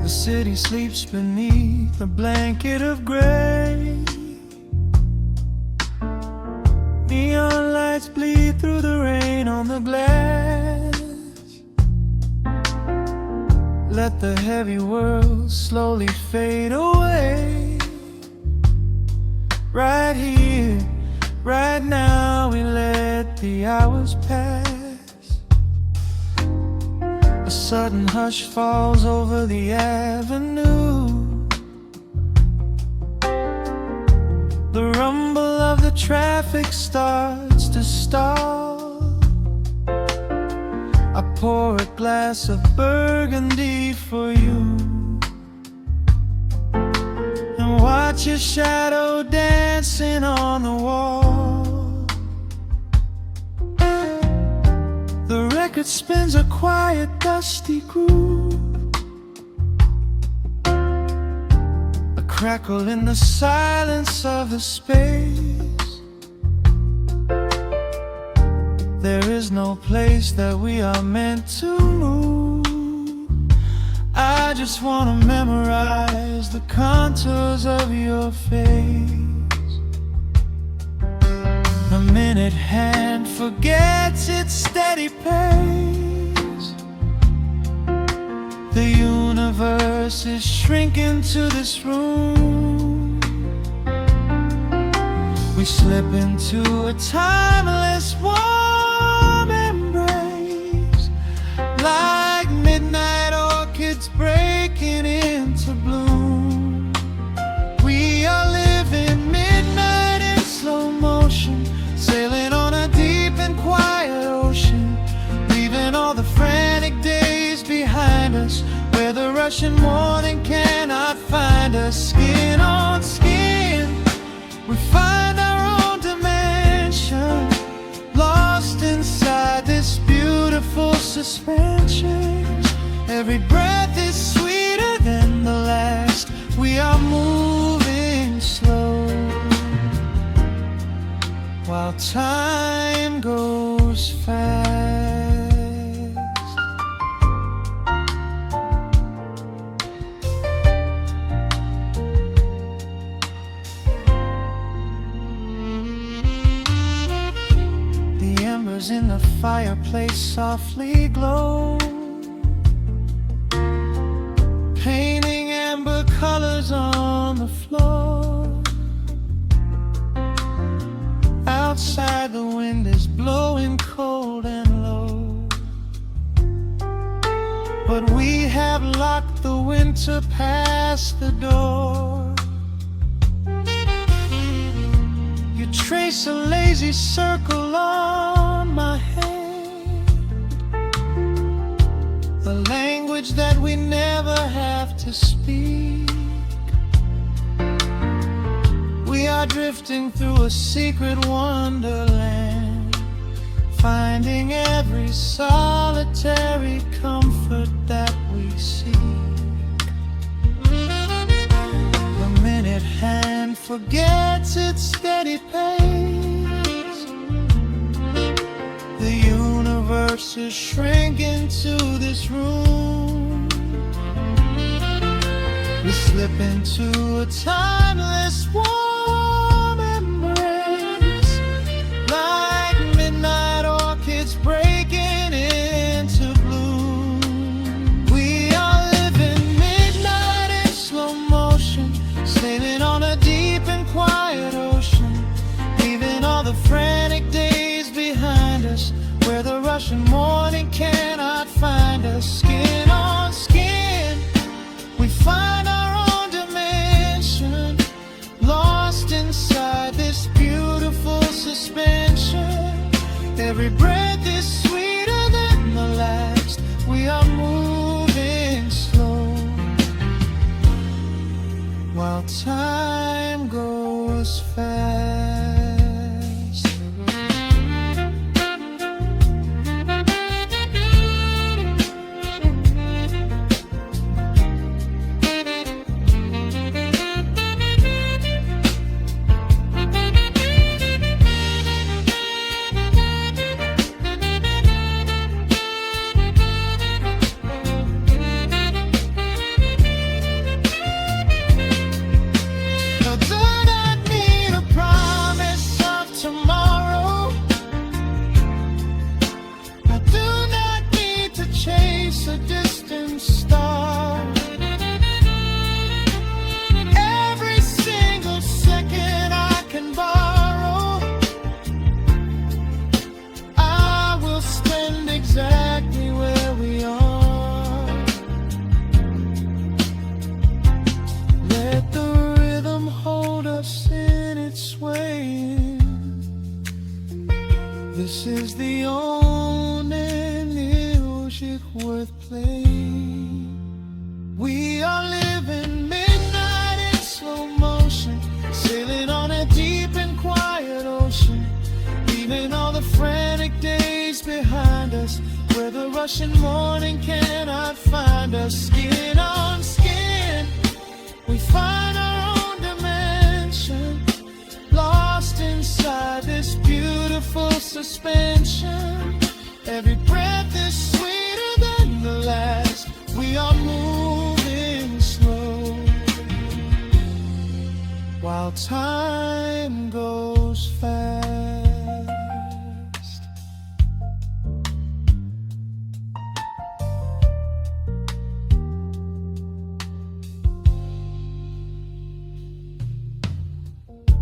The city sleeps beneath a blanket of gray. Neon lights bleed through the rain on the glass. Let the heavy world slowly fade away. Right here, right now, we let the hours pass. A sudden hush falls over the avenue. The rumble of the traffic starts to stall. I pour a glass of burgundy for you and watch your shadow dancing on the wall. The record spins a quiet, dusty groove, a crackle in the silence of the space. There is no place that we are meant to move. I just wanna memorize the contours of your face. The minute hand forgets its steady pace. The universe is shrinking to this room. We slip into a timeless warm embrace, like midnight orchids breaking into bloom. We are living midnight in slow motion, sailing on a deep and quiet ocean, leaving all the frantic days behind us, where the rushing morning cannot find us. Skin on skin, we find our own dimension, lost inside this beautiful suspension. Every breath is sweeter than the last. We are moving slow, while time goes fast. The embers in the fireplace softly glow, painting amber colors on the floor. Outside the wind is blowing cold and low, but we have locked the winter past the door. You trace a lazy circle on my hand, a language that we never have to speak. We are drifting through a secret wonderland, finding every solitary comfort that we seek. The minute hand forgets its steady pace. The universe is shrinking to this room. We slip into a timeless warm embrace, like midnight orchids breaking into bloom. We are living midnight in slow motion, sailing on a deep and quiet ocean, leaving all the frantic days behind us, where the rushing morning cannot find us. Skin on skin, we find our own dimension, lost inside this beautiful suspension. Every breath is sweeter than the last. We are moving slow, while time goes fast. We are living midnight in slow motion, sailing on a deep and quiet ocean, leaving all the frantic days behind us, where the rushing morning cannot find us. Skin on skin, we find our own dimension, lost inside this beautiful suspension. Every breath is sweeter than the last. We are moving slow, while time goes fast.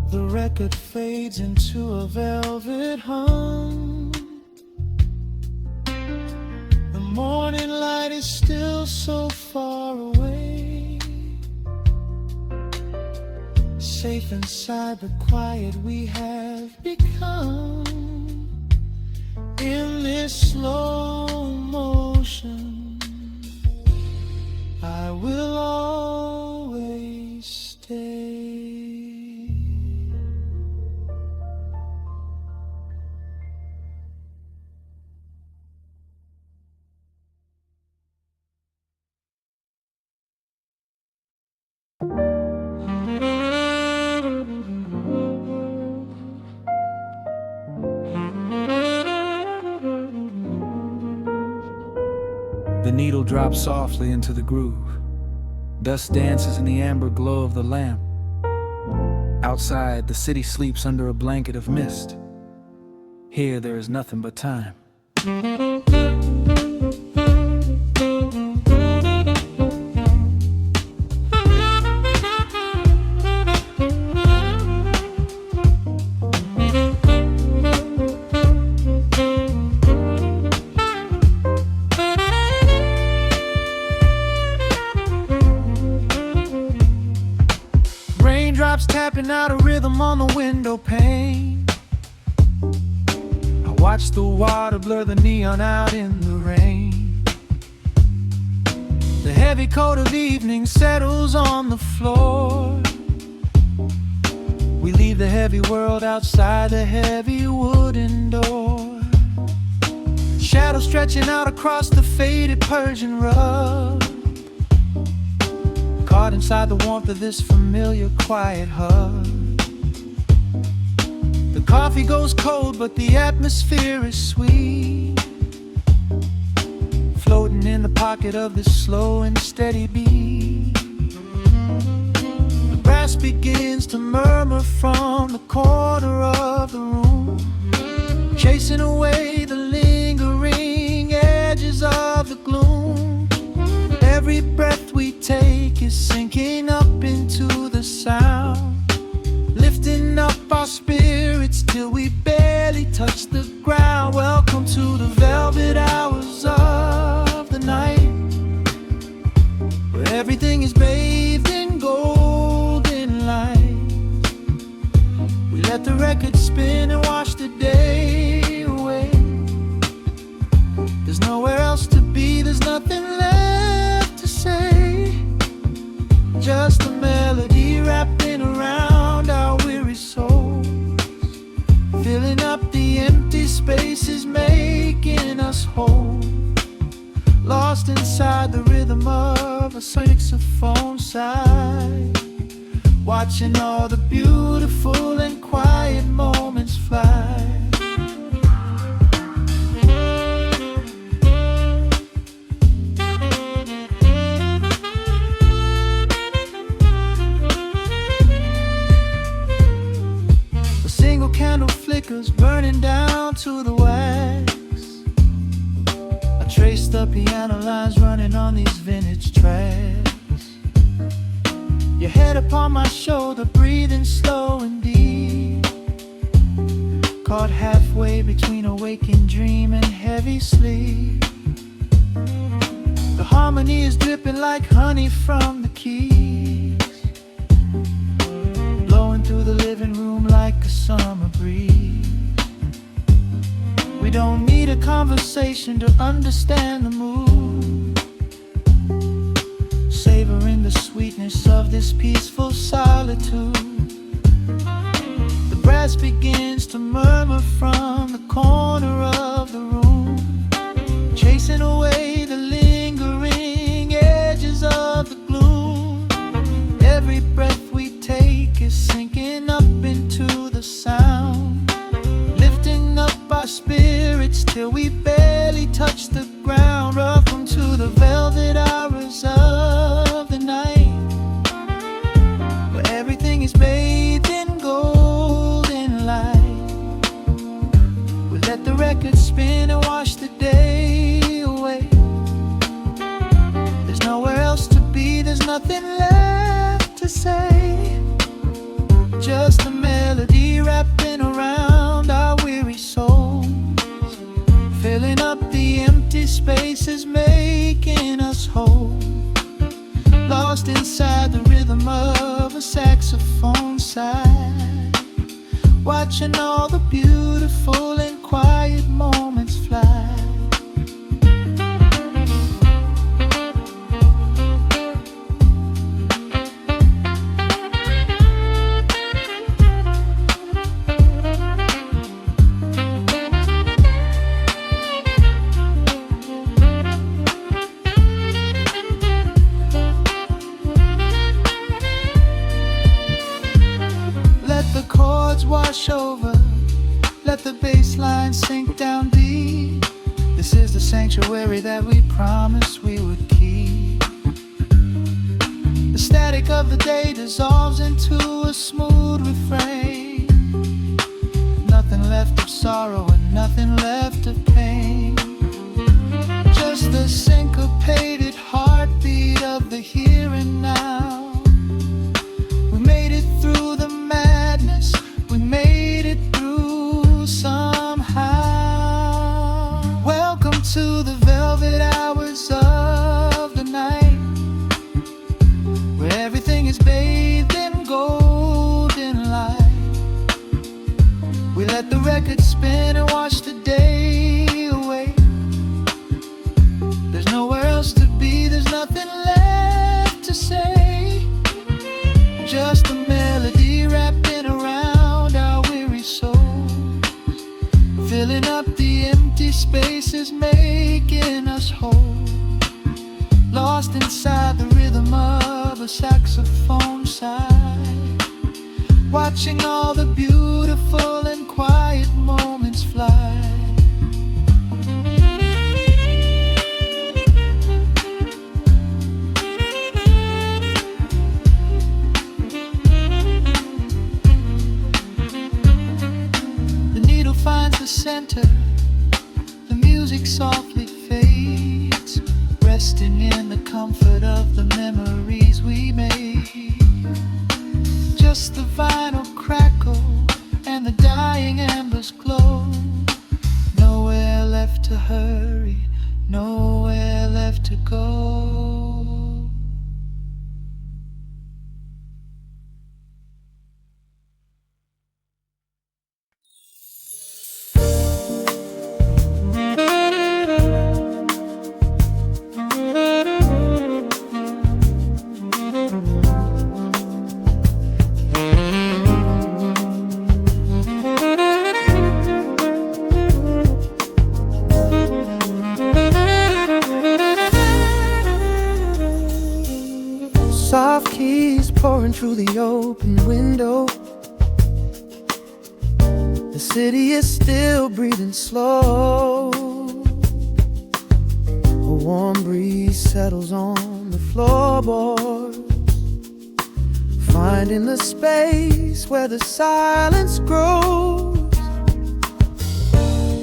The record fades into a velvet hum. The morning light is still so far away, safe inside the quiet we have become. In this slow motion, I will always stay. The needle drops softly into the groove. Dust dances in the amber glow of the lamp. Outside, the city sleeps under a blanket of mist. Here, there is nothing but time. Raindrops tapping out a rhythm on the window pane. I watch the water blur the neon out in the rain. The heavy coat of evening settles on the floor. We leave the heavy world outside the heavy wooden door. Shadows stretching out across the faded Persian rug, caught inside the warmth of this familiar quiet hug. The coffee goes cold, but the atmosphere is sweet, floating in the pocket of this slow and steady beat. The grass begins to murmur from the corner of the room, chasing away the lingering edges of the gloom. Every breath we take is sinking up into the sound, lifting up our spirits till we barely touch the ground. Welcome to the velvet hours of the night, where everything is bathed in golden light. We let the record spin and wash the day away. There's nowhere else to be, there's nothing left to say, just a melody wrapping around our weary souls, filling up the empty spaces, making us whole. Lost inside the rhythm of a saxophone sigh, watching all the beautiful and quiet moments fly. Candle flickers burning down to the wax. I trace the piano lines running on these vintage tracks. Your head upon my shoulder, breathing slow and deep, caught halfway between a waking dream and heavy sleep. The harmony is dripping like honey from the keys, blowing through the living room like a summer breeze. We don't need a conversation to understand the mood. savoring the sweetness of this peaceful solitude. The brass begins to murmur from the corner of the room, chasing away the lingering edges of the gloom. Every breath we take is sinking up into the sound, lifting up our spirits till we barely touch the ground. Welcome to the velvet hours of the night, where everything is bathed in golden light. We let the record spin and wash the day away. There's nowhere else to be, there's nothing left to say. Just a melody wrapping around our weary souls, filling up the empty spaces, making us whole. Lost inside the rhythm of a saxophone sigh, watching all the beautiful and quiet moments fly. Wash over, let the bass line sink down deep. This is the sanctuary that we promised we would keep. The static of the day dissolves into a smooth refrain. Nothing left of sorrow and nothing left of pain, just the syncopated heartbeat of the here and now. We made it through the madness, we made it through somehow. Welcome to the velvet hours of the night, where everything is bathed in golden light. We let the record spin and wash the day away. There's nowhere else to be, there's nothing left to say. Just a melody wrapping around our weary souls, filling up the empty spaces, making us whole. Lost inside the rhythm of a saxophone sigh, watching all the beautiful and quiet moments fly. Finds the center, the music softly fades, resting in the comfort of the memories we made. Just the vinyl crackle and the dying embers glow. Nowhere left to hurry, nowhere left to go. Soft keys pouring through the open window. The city is still breathing slow. A warm breeze settles on the floorboards, finding the space where the silence grows.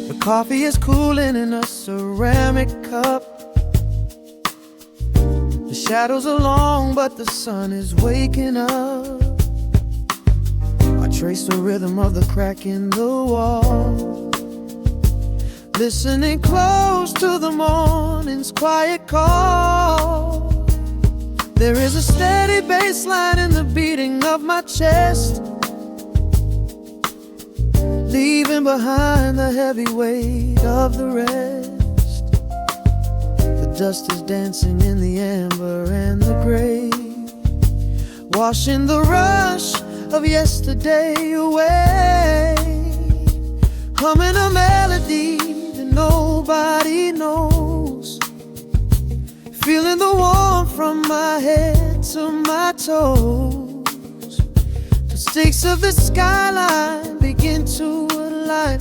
The coffee is cooling in a ceramic cup. The shadows are long, but the sun is waking up. I trace the rhythm of the crack in the wall, listening close to the morning's quiet call. There is a steady bass line in the beating of my chest, leaving behind the heavy weight of the rest. The dust is dancing in the amber and the gray, washing the rush of yesterday away, humming a melody that nobody knows, feeling the warmth from my head to my toes. The stakes of the skyline begin to align.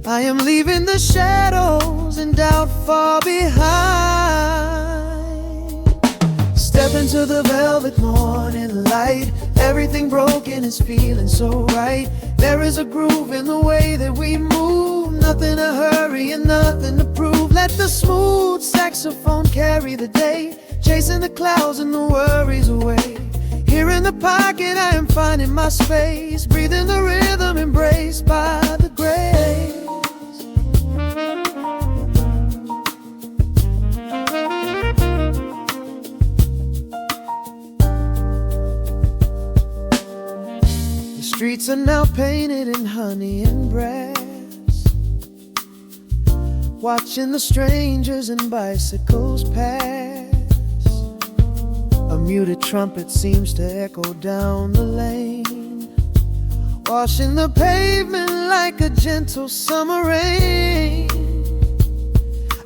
I am leaving the shadows and doubt far behind. Step into the velvet morning light. Everything broken is feeling so right. There is a groove in the way that we move. Nothing to hurry and nothing to prove. Let the smooth saxophone carry the day, chasing the clouds and the worries away. Here in the pocket I am finding my space, breathing the rhythm embraced by the grace. The streets are now painted in honey and brass, watching the strangers and bicycles pass. A muted trumpet seems to echo down the lane, washing the pavement like a gentle summer rain.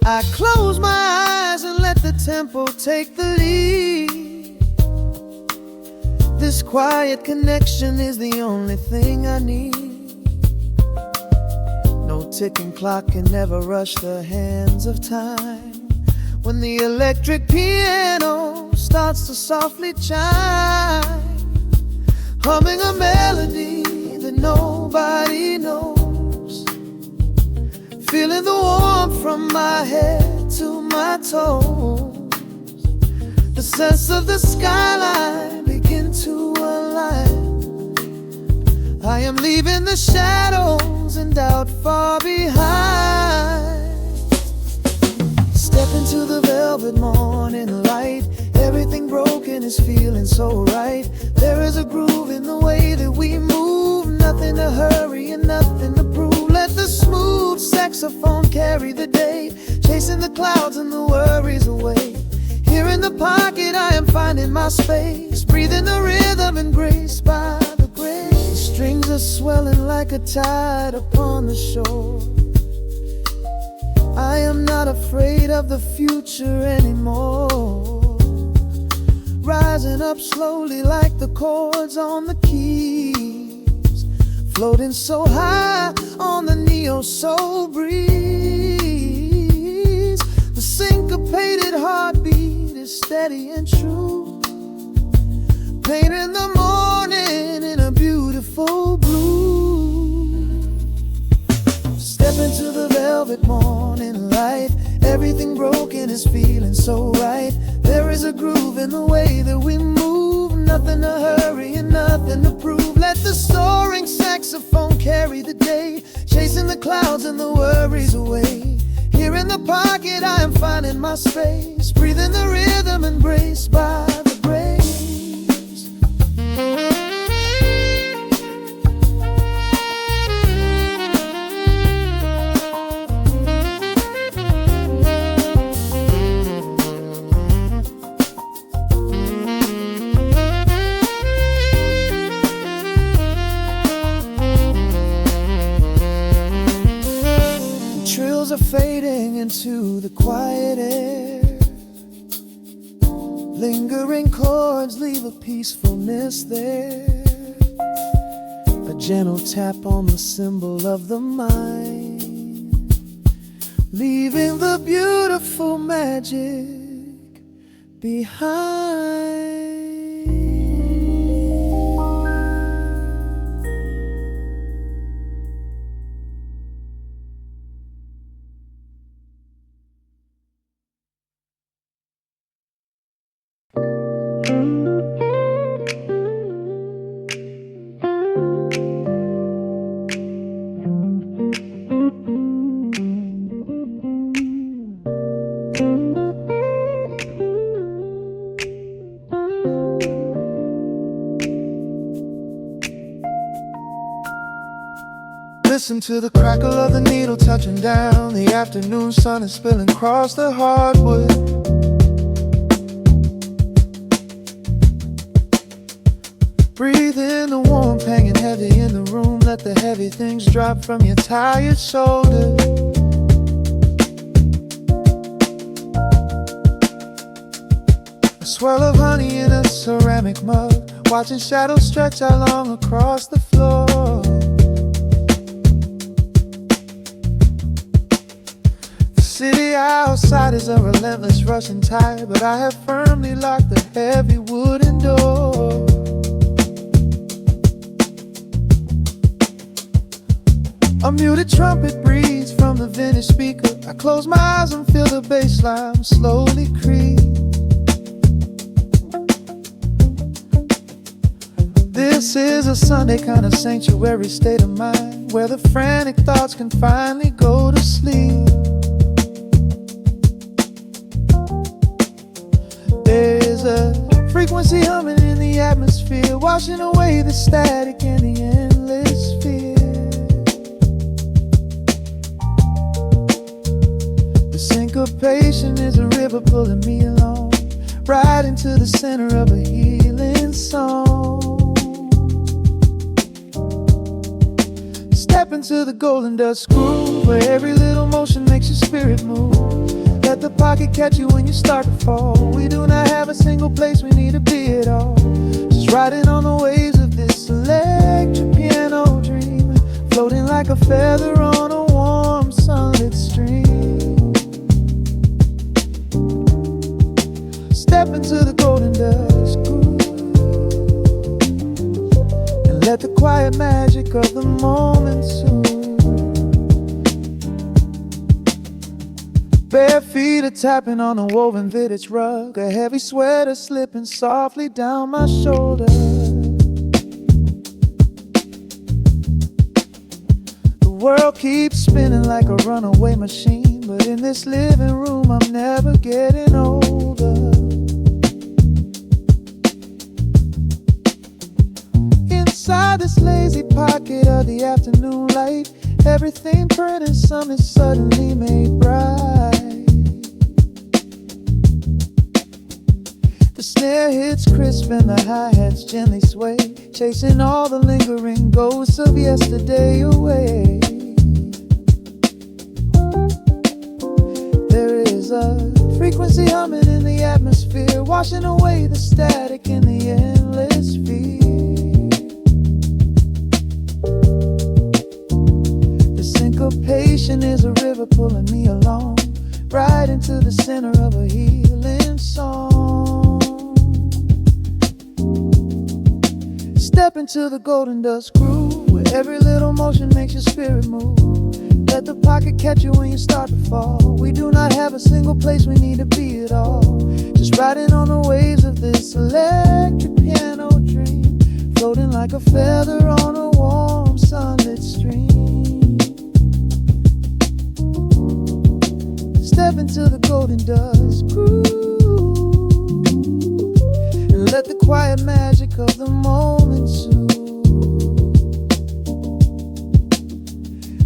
I close my eyes and let the tempo take the lead. This quiet connection is the only thing I need. No ticking clock can never rush the hands of time. When the electric piano starts to softly chime, humming a melody that nobody knows, feeling the warmth from my head to my toes. The sense of the skyline begin to align. I am leaving the shadows and doubt far behind. Step into the velvet morning light. Everything broken is feeling so right. There is a groove in the way that we move. Nothing to hurry and nothing to prove. Let the smooth saxophone carry the day, chasing the clouds and the worries away. Here in the pocket I am finding my space, breathing the rhythm embraced by the grace. The strings are swelling like a tide upon the shore. I am not afraid of the future anymore, rising up slowly like the chords on the keys, floating so high on the neo-soul breeze. The syncopated heartbeat is steady and true, painting the morning in a beautiful blue. Step into the velvet morning light. Everything broken is feeling so right. There is a groove in the way that we move. Nothing to hurry and nothing to prove. Let the soaring saxophone carry the day, chasing the clouds and the worries away. Here in the pocket I am finding my space, breathing the rhythm embraced by the grace. Are fading into the quiet air. Lingering chords leave a peacefulness there, a gentle tap on the cymbal of the mind, leaving the beautiful magic behind. Listen to the crackle of the needle touching down. The afternoon sun is spilling across the hardwood. Breathe in the warmth hanging heavy in the room. Let the heavy things drop from your tired shoulders. A swirl of honey in a ceramic mug, watching shadows stretch out long across the floor. The city outside is a relentless rushing tide, but I have firmly locked the heavy wooden door. A muted trumpet breathes from the vintage speaker. I close my eyes and feel the bassline slowly creep. This is a Sunday kind of sanctuary state of mind, where the frantic thoughts can finally go to sleep. There's a frequency humming in the atmosphere, washing away the static and the endless fear. The syncopation is a river pulling me along, right into the center of a healing song. Step into the golden dust groove, where every little motion makes your spirit move. Let the pocket catch you when you start to fall. We do not have a single place we need to be at all. Just riding on the waves of this electric piano dream, floating like a feather on a warm sunlit stream. Step into the golden dust groove, and let the quiet magic of the moment soothe. Bare feet are tapping on a woven vintage rug, a heavy sweater slipping softly down my shoulder. The world keeps spinning like a runaway machine, but in this living room I'm never getting older. Inside this lazy pocket of the afternoon light, everything burned and something suddenly made bright. The snare hits crisp and the hi-hats gently sway, chasing all the lingering ghosts of yesterday away. There is a frequency humming in the atmosphere, washing away the static and the endless fear. Syncopation is a river pulling me along, right into the center of a healing song. Step into the golden dust groove, where every little motion makes your spirit move. Let the pocket catch you when you start to fall. We do not have a single place we need to be at all. Just riding on the waves of this electric piano dream, floating like a feather on a warm sunlit stream. Step into the golden dust groove, and let the quiet magic of the moment soothe.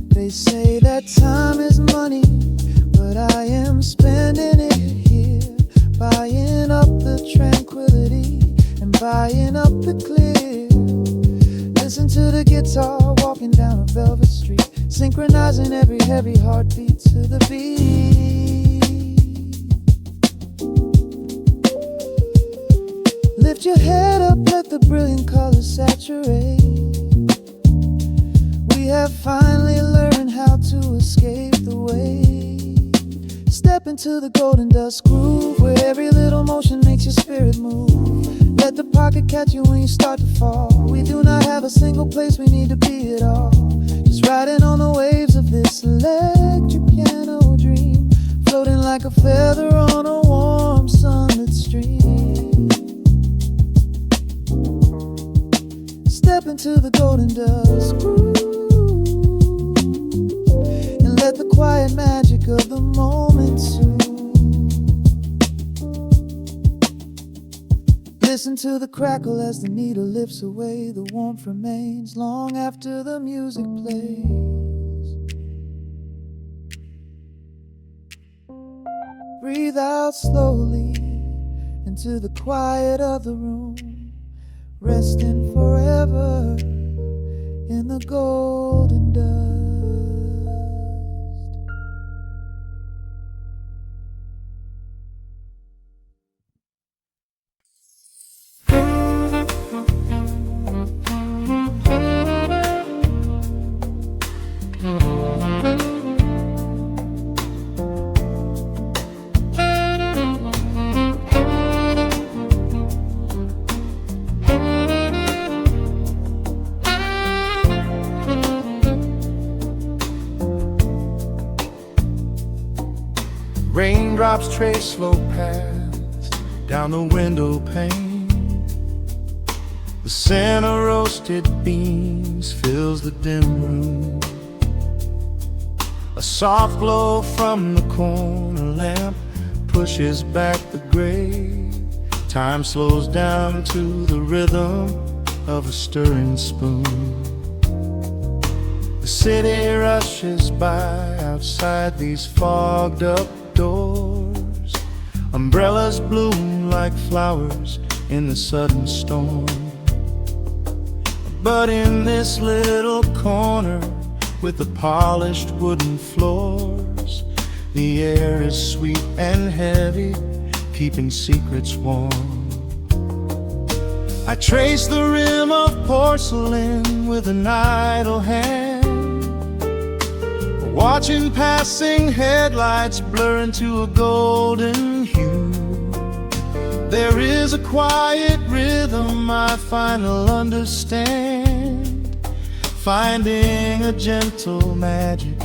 They say that time is money, but I am spending it here, buying up the tranquility and buying up the clear. Listen to the guitar walking down a velvet street, synchronizing every heavy heartbeat to the beat. Lift your head up, let the brilliant colors saturate. We have finally learned how to escape the weight. Step into the golden dust groove, where every little motion makes your spirit move. Let the pocket catch you when you start to fall. We do not have a single place we need to be at all. Just riding on the waves of this electric piano dream, floating like a feather on a warm sunlit stream. Step into the golden dust groove, and let the quiet magic of the moment soothe. Listen to the crackle as the needle lifts away. The warmth remains long after the music plays. breathe out slowly into the quiet of the room, resting forever in the golden dust. Raindrops trace slow paths down the window pane. The scent of roasted beans fills the dim room. A soft glow from the corner lamp pushes back the gray. Time slows down to the rhythm of a stirring spoon. The city rushes by outside these fogged up doors. Umbrellas bloom like flowers in the sudden storm. But in this little corner with the polished wooden floors, the air is sweet and heavy, keeping secrets warm. I trace the rim of porcelain with an idle hand, watching passing headlights blur into a golden hue. There is a quiet rhythm I finally understand, finding a gentle magic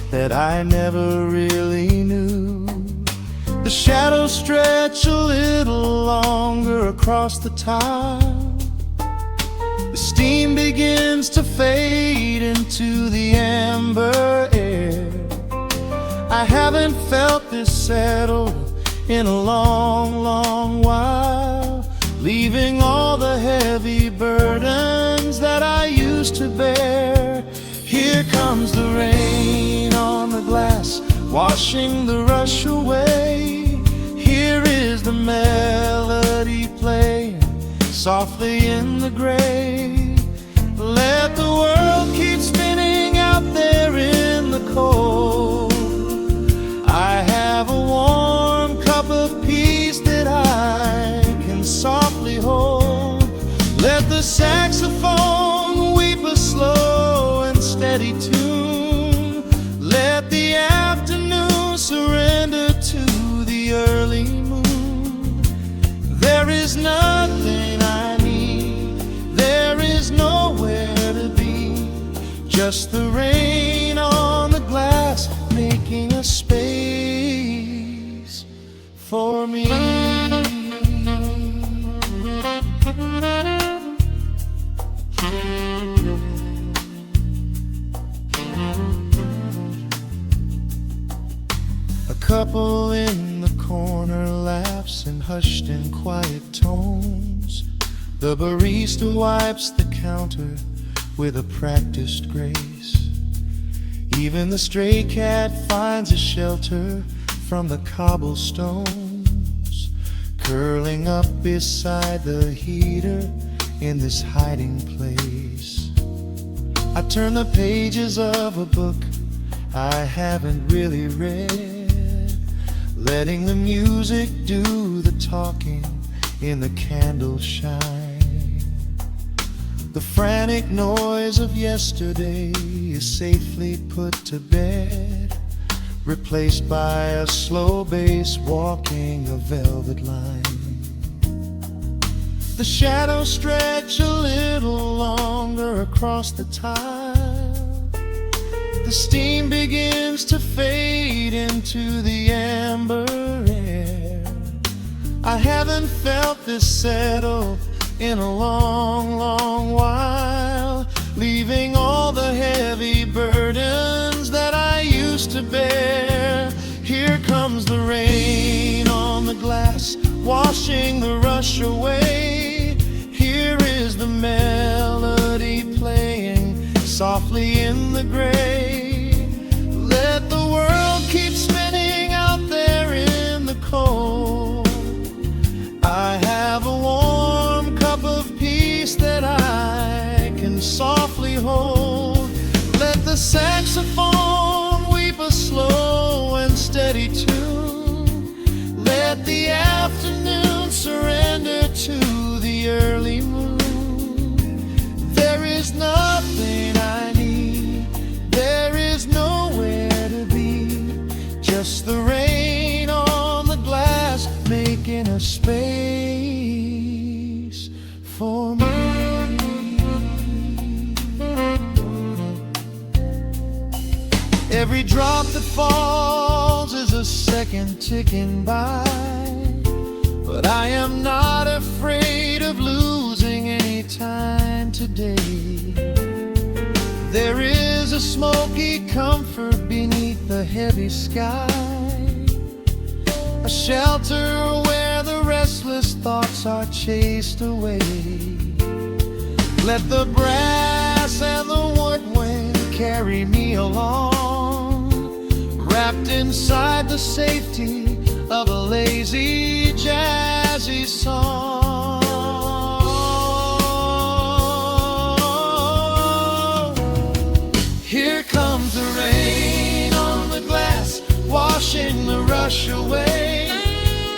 that I never really knew. The shadows stretch a little longer across the tile. The steam begins to fade into the amber air. I haven't felt this settled in a long, long while, leaving all the heavy burdens that I used to bear. Here comes the rain on the glass, washing the rush away. Here is the melody playing softly in the gray. Let the world keep spinning out there in the cold. I have a warm cup of peace that I can softly hold. Let the saxophone weep a slow and steady tune. Let the afternoon surrender to the early moon. There is nothing I need, there is nowhere to be, just the rain on the glass making a space for me. A couple in the corner laughs in hushed and quiet tones. The barista wipes the counter with a practiced grace. Even the stray cat finds a shelter from the cobblestones, curling up beside the heater in this hiding place. I turn the pages of a book I haven't really read, letting the music do the talking in the candle shine. The frantic noise of yesterday is safely put to bed, replaced by a slow bass walking a velvet line. The shadows stretch a little longer across the tile. The steam begins to fade into the amber air. I haven't felt this settle in a long, long while, leaving all the heavy burdens that I used to bear. Here comes the rain on the glass, washing the rush away. Here is the melody playing softly in the gray. Let the world keep spinning out there in the softly hold. Let the saxophone weep a slow and steady tune. Let the afternoon surrender to the early moon. There is nothing I need, there is nowhere to be, just the rain on the glass making a space for me. Every drop that falls is a second ticking by, but I am not afraid of losing any time today. There is a smoky comfort beneath the heavy sky, a shelter where the restless thoughts are chased away. Let the brass and the woodwind carry me along, wrapped inside the safety of a lazy, jazzy song. Here comes the rain on the glass, washing the rush away.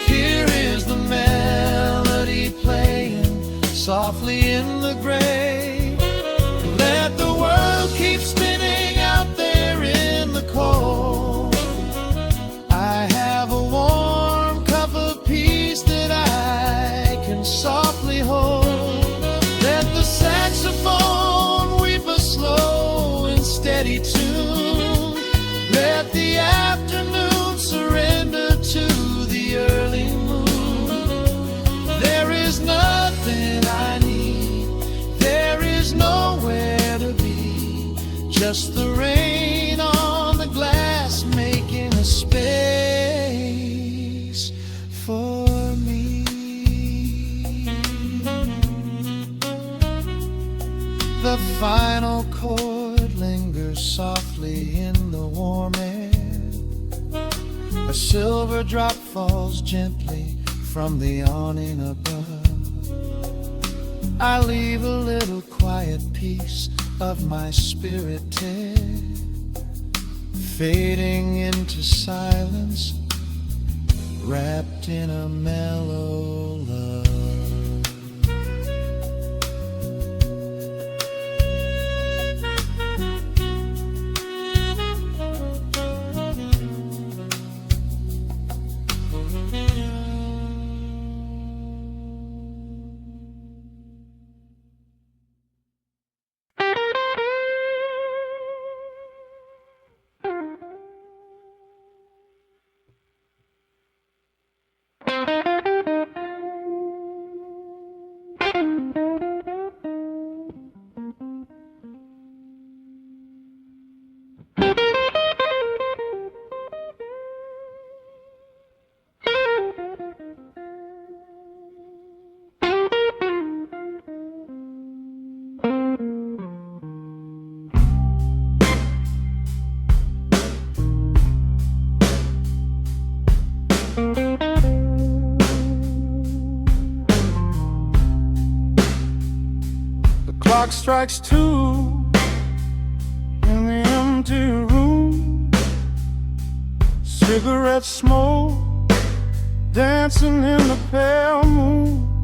Here is the melody playing softly in the gray. Let the world keep spinning out there in the cold. I have a warm cup of peace that I can softly hold. Let the saxophone weep a slow and steady tune. Let the afternoon surrender to the early moon. There is nothing I need, there is nowhere to be, just the rain on the glass making a space for me. The final chord lingers softly in the warm air. A silver drop falls gently from the awning above. I leave a little quiet piece of my spirit tear, fading into silence, wrapped in a mellow love. Clock strikes 2 in the empty room. Cigarette smoke dancing in the pale moon.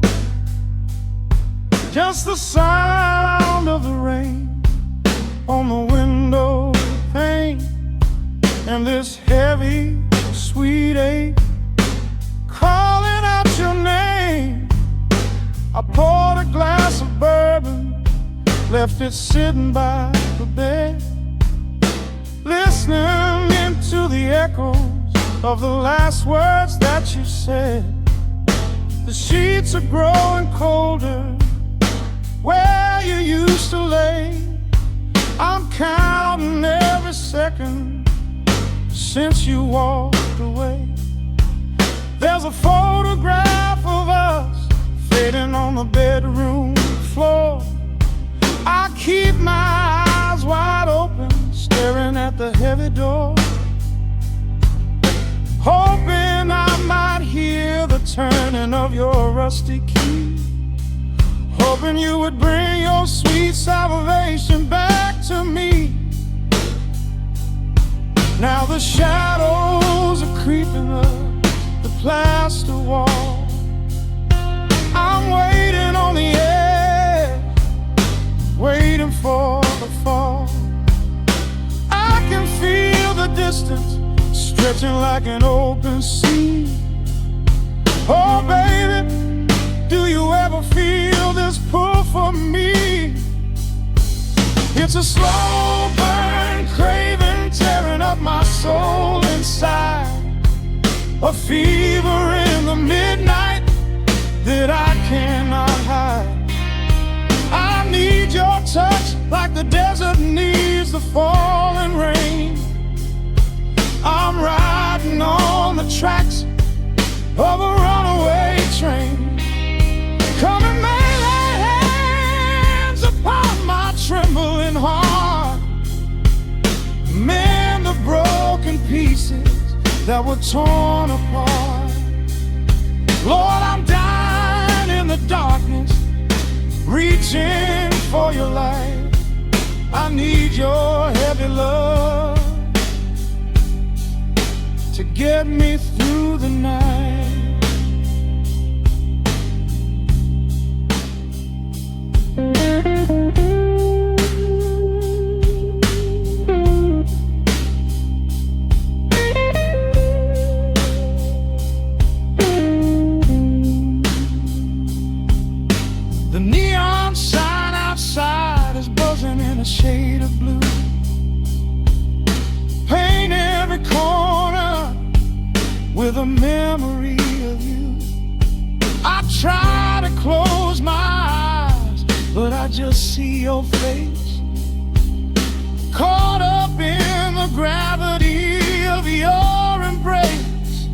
Just the sound of the rain on the window pane, and this heavy, sweet ache calling out your name. I poured a glass of bourbon, left it sitting by the bed, listening into the echoes of the last words that you said. The sheets are growing colder where you used to lay. I'm counting every second since you walked away. There's a photograph of us fading on the bedroom floor. I keep my eyes wide open, staring at the heavy door, hoping I might hear the turning of your rusty key, hoping you would bring your sweet salvation back to me. Now the shadows are creeping up the plaster wall. I'm waiting on the edge, waiting for the fall. I can feel the distance stretching like an open sea. Oh baby, do you ever feel this pull for me? It's a slow burn craving tearing up my soul inside, a fever in the midnight that I cannot hide. I need your touch like the desert needs the falling rain. I'm riding on the tracks of a runaway train. Come and lay hands upon my trembling heart, mend the broken pieces that were torn apart. Lord, I'm dying in the darkness, reaching for your light. I need your heavy love to get me through the night. The neon sign outside is buzzing in a shade of blue. Paint every corner with a memory of you. I try to close my eyes, but I just see your face, caught up in the gravity of your embrace.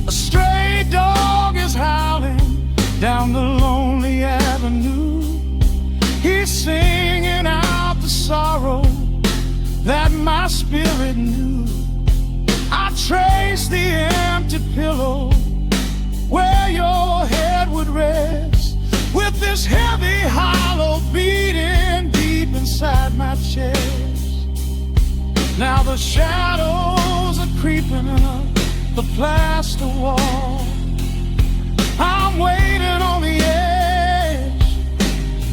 A stray dog is howling down the lonely avenue. He's singing out the sorrow that my spirit knew. I trace the empty pillow where your head would rest, with this heavy hollow beating deep inside my chest. Now the shadows are creeping up the plaster wall. I'm waiting on the edge,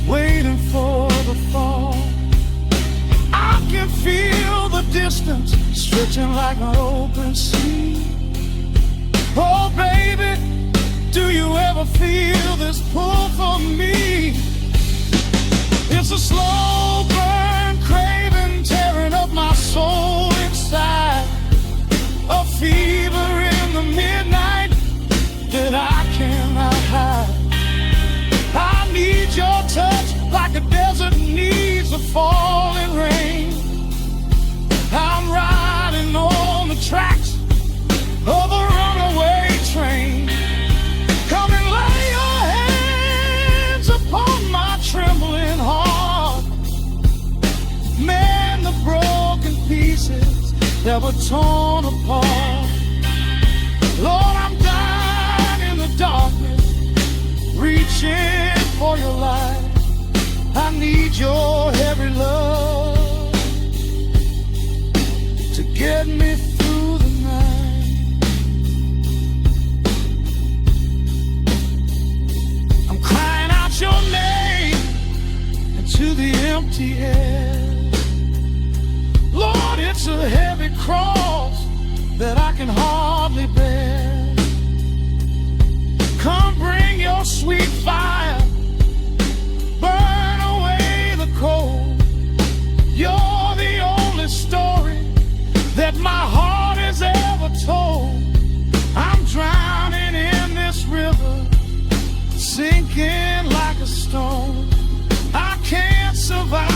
waiting for the fall. I can feel the distance stretching like an open sea. Oh baby, do you ever feel this pull for me? It's a slow burn craving tearing up my soul inside, a fever in the midnight that I cannot hide. I need your touch like a desert needs a falling rain. I'm riding on the tracks of a runaway train. Come and lay your hands upon my trembling heart, mend the broken pieces that were torn apart. Lord, I'm dying in the darkness, reaching for your light. I need your heavy love to get me through the night. I'm crying out your name into the empty air. Lord, it's a heavy cross that I can hardly bear. Come bring your sweet fire, burn away the cold. You're the only story that my heart has ever told. I'm drowning in this river, sinking like a stone. I can't survive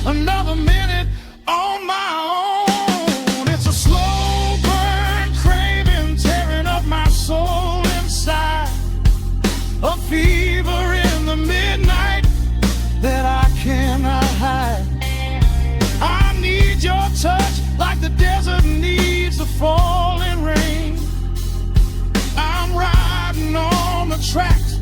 another minute on my own. It's a slow burn craving tearing up my soul inside, a fever in the midnight that I cannot hide. I need your touch like the desert needs the falling rain. I'm riding on the tracks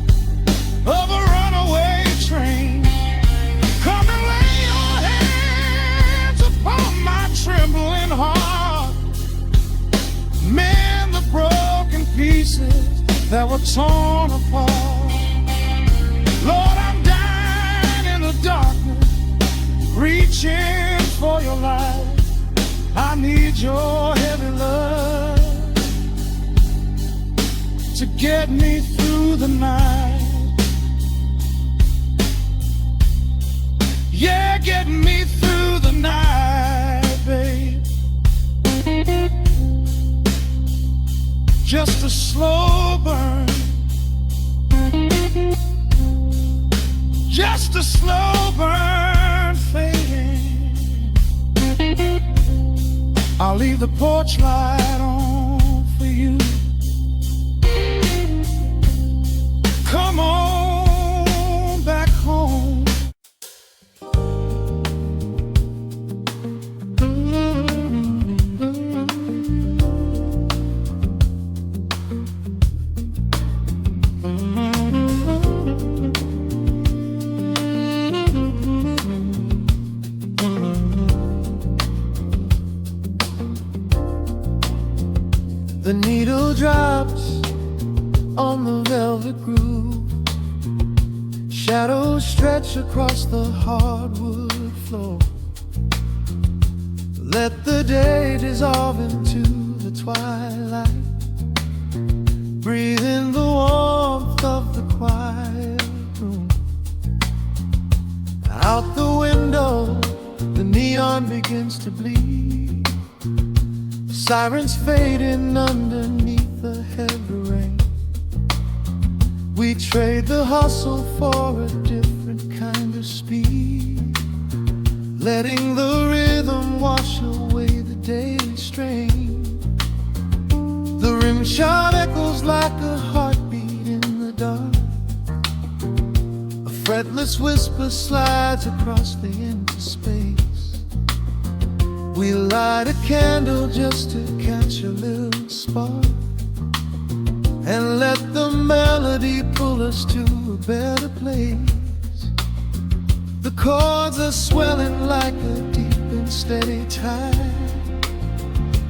that were torn apart. Lord, I'm dying in the darkness, reaching for your light. I need your heavy love to get me through the night. Yeah, get me through the night, babe. Just a slow burn, just a slow burn fading. I'll leave the porch light on for you. Come on back home. The needle drops on the velvet groove. Shadows stretch across the hardwood floor. Let the day dissolve into the twilight. Breathe in the warmth of the quiet room. Out the window, the neon begins to bleed. Sirens fading underneath the heavy rain. We trade the hustle for a different kind of speed, letting the rhythm wash away the daily strain. The rim shot echoes like a heartbeat in the dark. A fretless whisper slides across the empty space. We light a candle just to catch a little spark, and let the melody pull us to a better place. The chords are swelling like a deep and steady tide,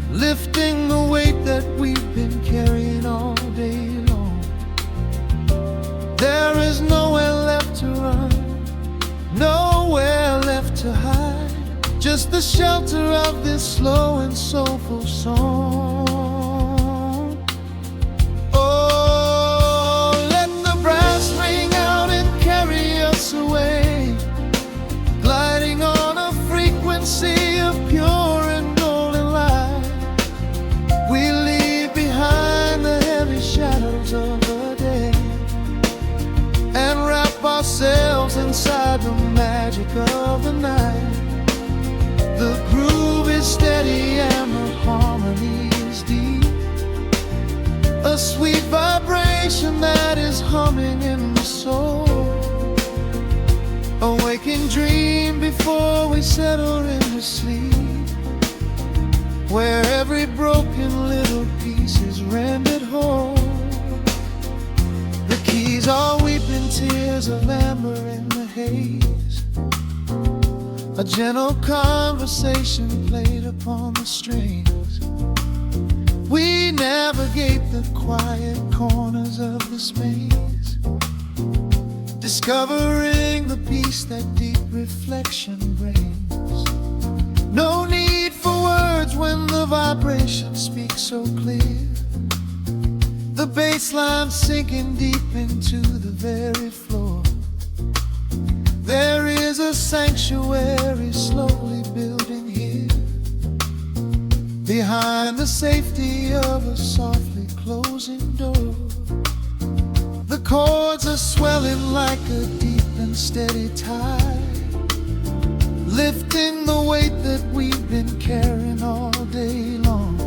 lifting the weight that we've been carrying all day long. There is nowhere left to run, nowhere left to hide. Just the shelter of this slow and soulful song. Oh, let the brass ring out and carry us away, gliding on a frequency of pure and golden light. We leave behind the heavy shadows of the day and wrap ourselves inside the magic of the night. The groove is steady and the harmony is deep, a sweet vibration that is humming in the soul. A waking dream before we settle into sleep, where every broken little piece is rendered whole. The keys are weeping tears of amber in the haze. A gentle conversation played upon the strings. We navigate the quiet corners of this maze, discovering the peace that deep reflection brings. No need for words when the vibration speaks so clear. The bass line sinking deep into the very floor. There is a sanctuary slowly building here, behind the safety of a softly closing door. The chords are swelling like a deep and steady tide, lifting the weight that we've been carrying all day long.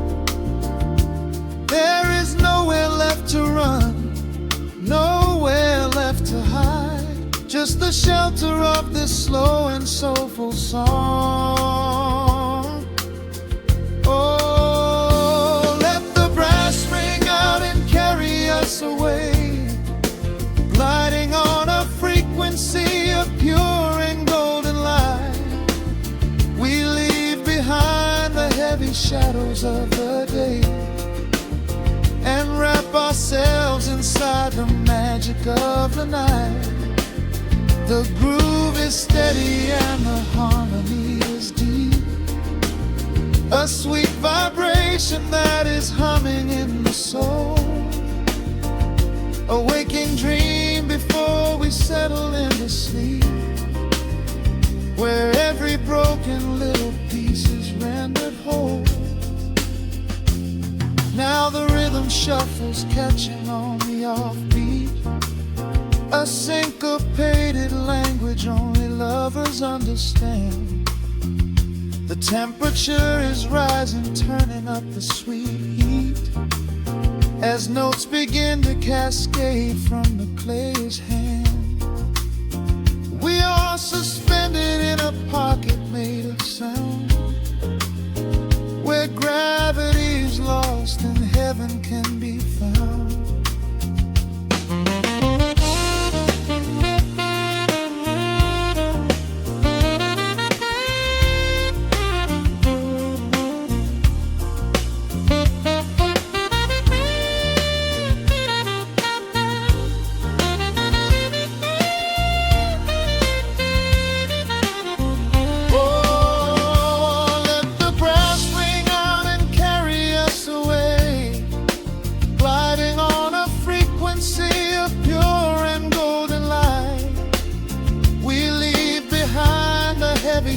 There is nowhere left to run, nowhere left to hide. Just the shelter of this slow and soulful song. Oh, let the brass ring out and carry us away, gliding on a frequency of pure and golden light. We leave behind the heavy shadows of the day and wrap ourselves in of the night. The groove is steady and the harmony is deep, a sweet vibration that is humming in the soul, a waking dream before we settle into sleep, where every broken little piece is rendered whole. Now the rhythm shuffles, catching on the offbeat, a syncopated language only lovers understand. The temperature is rising, turning up the sweet heat, as notes begin to cascade from the clay's hand. We are suspended in a pocket made of sound, where gravity is lost and heaven can be found.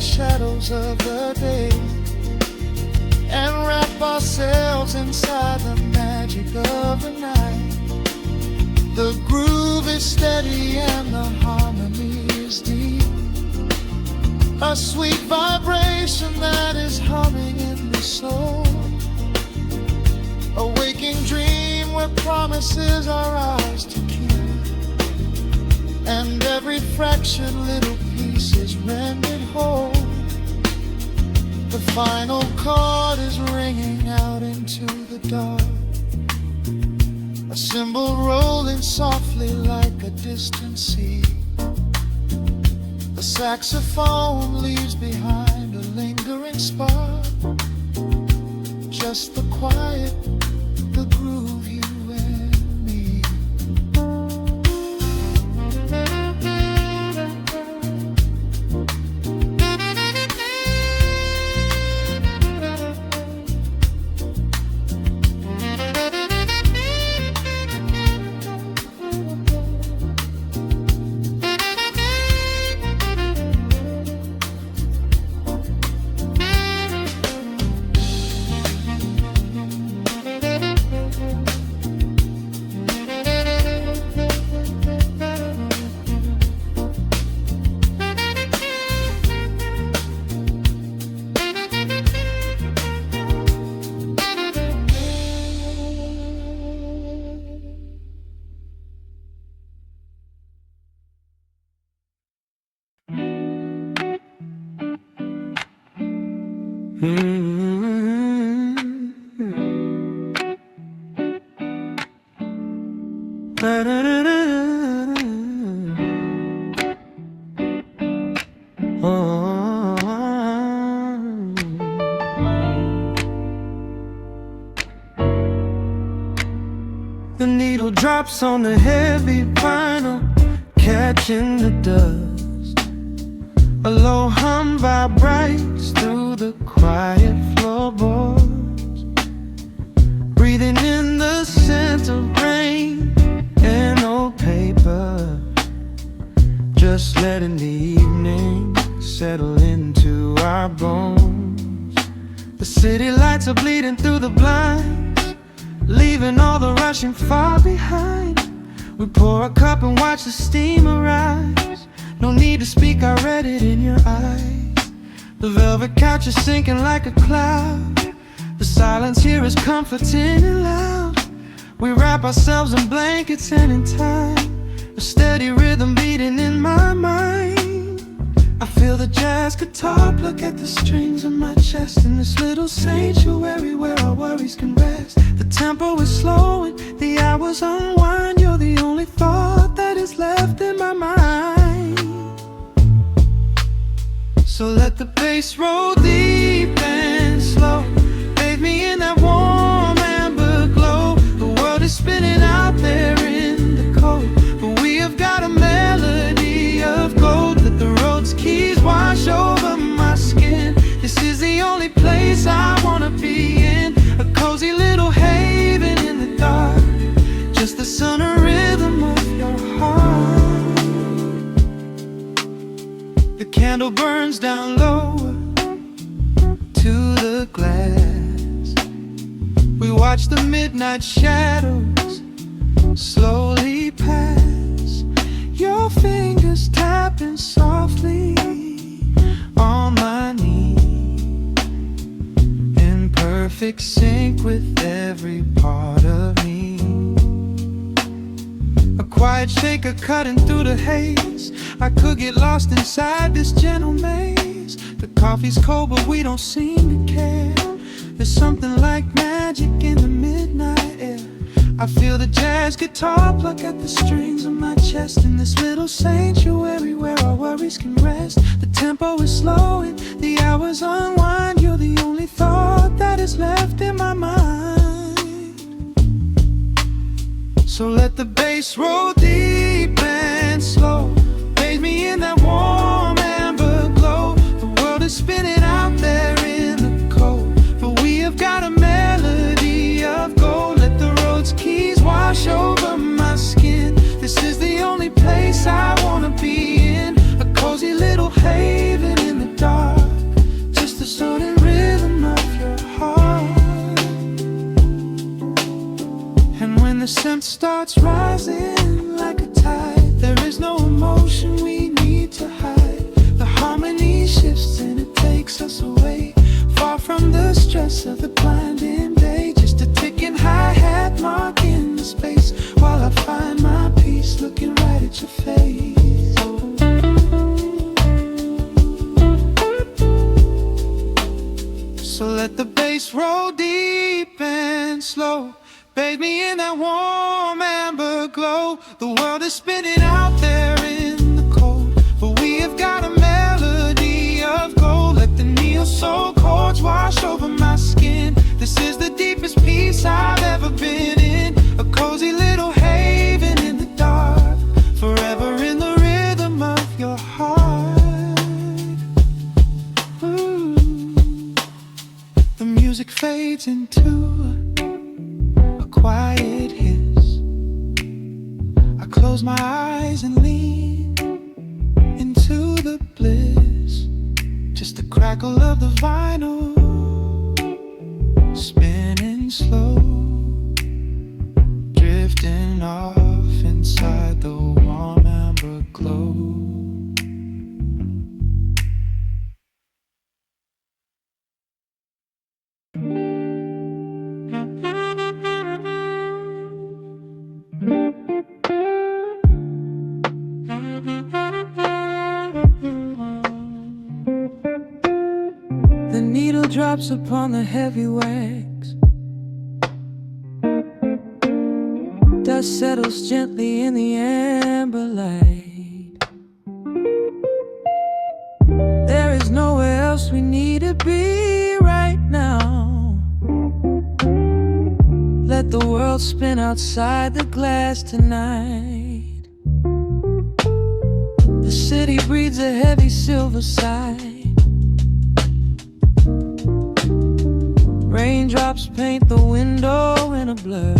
Shadows of the day and wrap ourselves inside the magic of the night. The groove is steady and the harmony is deep, a sweet vibration that is humming in the soul, a waking dream where promises are ours to keep, and every fractured little piece is rendered whole. The final chord is ringing out into the dark, a cymbal rolling softly like a distant sea. The saxophone leaves behind a lingering spark, just the quiet, the groove, you and me. The needle drops on the heavy vinyl, catching the dust. A low hum vibrates through the quiet floorboards, breathing in the scent of rain and old paper, just letting the evening settle into our bones. The city lights are bleeding through the blinds, leaving all the rushing far behind. We pour a cup and watch the steam arise. No need to speak, I read it in your eyes. The velvet couch is sinking like a cloud. The silence here is comforting and loud. We wrap ourselves in blankets and in time, a steady rhythm beating in my mind. I feel the jazz guitar pluck at the strings of my chest, in this little sanctuary where our worries can rest. The tempo is slowing, the hours unwind. You're the only thought that is left in my mind. So let the bass roll deep and slow, bathe me in that warm amber glow. The world is spinning out there in the cold, but candle burns down low to the glass. We watch the midnight shadows slowly pass. Your fingers tapping softly on my knee, in perfect sync with every part of me. A quiet shaker cutting through the haze. I could get lost inside this gentle maze. The coffee's cold but we don't seem to care. There's something like magic in the midnight air. I feel the jazz guitar pluck at the strings of my chest. In this little sanctuary where our worries can rest. The tempo is slow and the hours unwind. You're the only thought that is left in my mind. So let the bass roll deep and slow. Bathe me in that warm amber glow. The world is spinning out there in the cold, but we have got a melody of gold. Let the road's keys wash over my skin. This is the only place I wanna be in. A cozy little haven in the dark, just the soul and rhythm of your heart. And when the scent starts rising like a tide, there is no emotion we need to hide. The harmony shifts and it takes us away, far from the stress of the blinding day. Just a ticking hi-hat marking the space, while I find my peace looking right at your face. So let the bass roll deep and slow. Bathe me in that warm amber glow. The world is spinning out there in the cold, but we have got a melody of gold. Let the neo soul chords wash over my skin. This is the deepest peace I've ever been in. A cozy little haven in the dark, forever in the rhythm of your heart. Ooh. The music fades into a quiet hiss. I close my eyes and lean into the bliss. Just the crackle of the vinyl spinning slow, drifting off inside the warm amber glow. The needle drops upon the heavy wax. Dust settles gently in the amber light. There is nowhere else we need to be right now. Let the world spin outside the glass tonight. The city breathes a heavy silver sigh. Raindrops paint the window in a blur.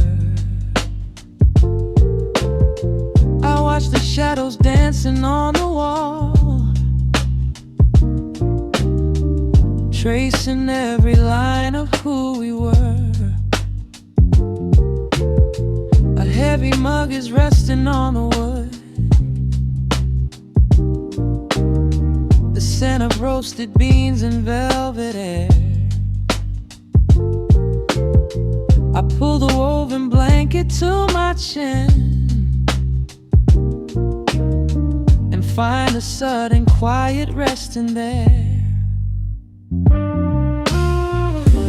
I watch the shadows dancing on the wall, tracing every line of who we were. A heavy mug is resting on the wood. The scent of roasted beans and velvet air. I pull the woven blanket to my chin and find a sudden quiet resting there.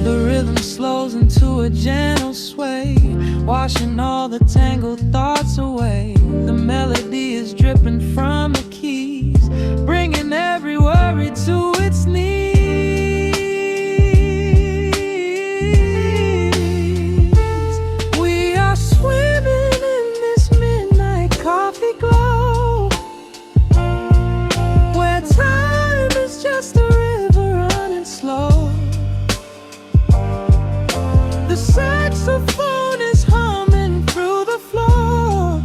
The rhythm slows into a gentle sway, washing all the tangled thoughts away. The melody is dripping from the keys, bringing every worry to its knees. Swimming in this midnight coffee glow, where time is just a river running slow. The saxophone is humming through the floor,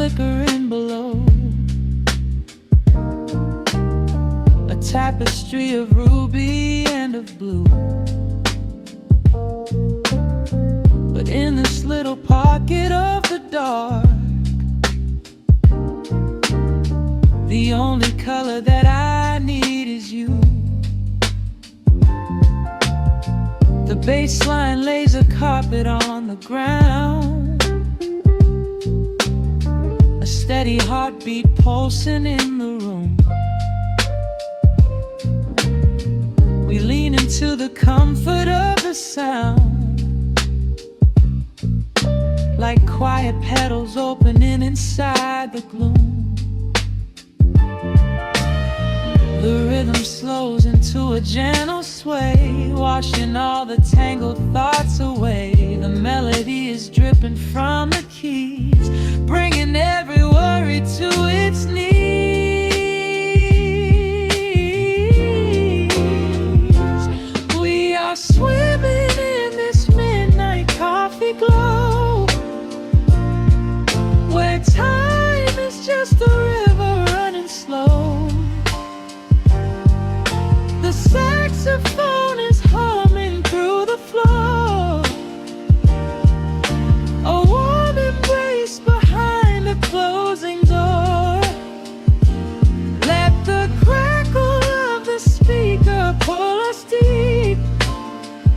flickering below. A tapestry of ruby and of blue. But in this little pocket of the dark, the only color that I need is you. The bassline lays a carpet on the ground, a steady heartbeat pulsing in the room. We lean into the comfort of the sound, like quiet petals opening inside the gloom. The rhythm slows into a gentle sway, washing all the tangled thoughts away. The melody is dripping from the keys, bringing every worry to its knees. We are swimming in this midnight coffee glow, where time is just a river running slow. The saxophone is humming through the floor, a warm embrace behind a closing door. Let the crackle of the speaker pull us deep,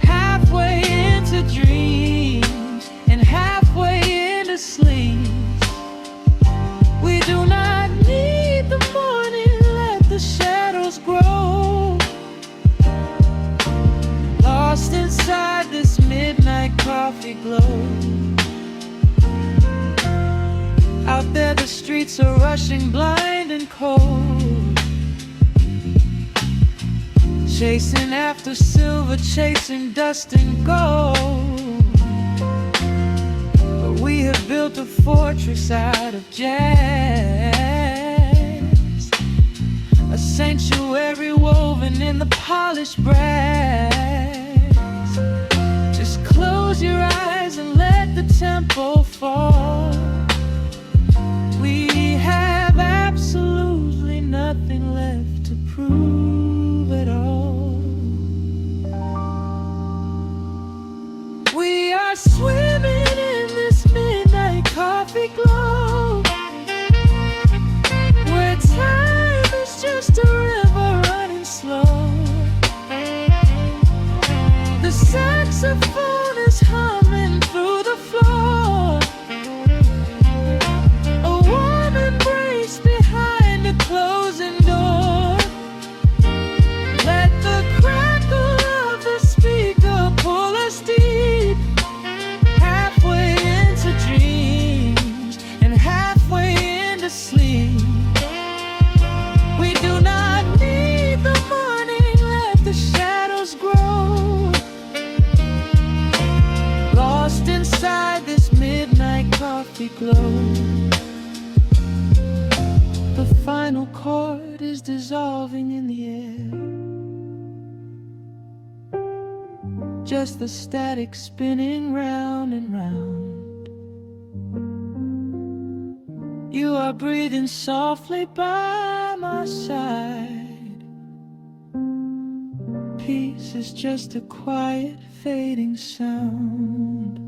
halfway into dreams and halfway into sleep. We do not need the morning, let the shadows grow. Lost inside this midnight coffee glow. Out there the streets are rushing blind and cold, chasing after silver, chasing dust and gold. But we have built a fortress out of jazz, a sanctuary woven in the polished brass. Just close your eyes and let the tempo fall. We have absolutely nothing left to prove at all. We are swimming in this midnight coffee glow, where time is just a river running slow. The saxophone is humming through the floor, a warm embrace behind a closing door. Let the crackle of the speaker pull us deep, halfway into dreams and halfway into sleep. We do not need the morning, let the shadows grow. Lost inside this midnight coffee glow. The final chord is dissolving in the air, just the static spinning round and round. You are breathing softly by my side. Peace is just a quiet fading sound.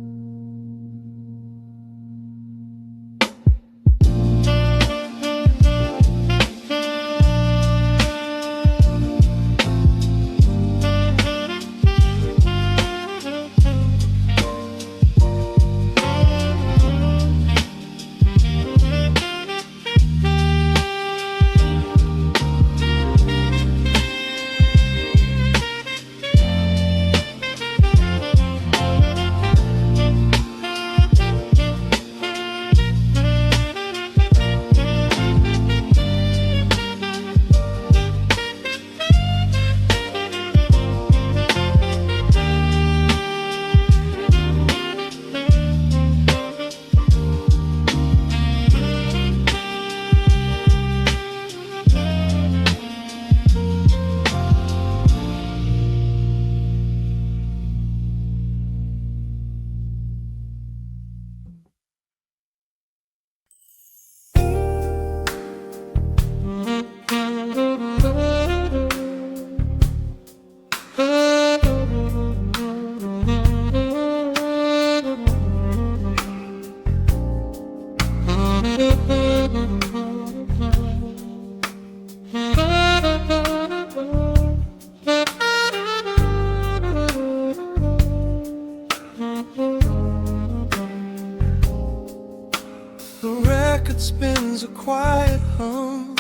spins a quiet hum,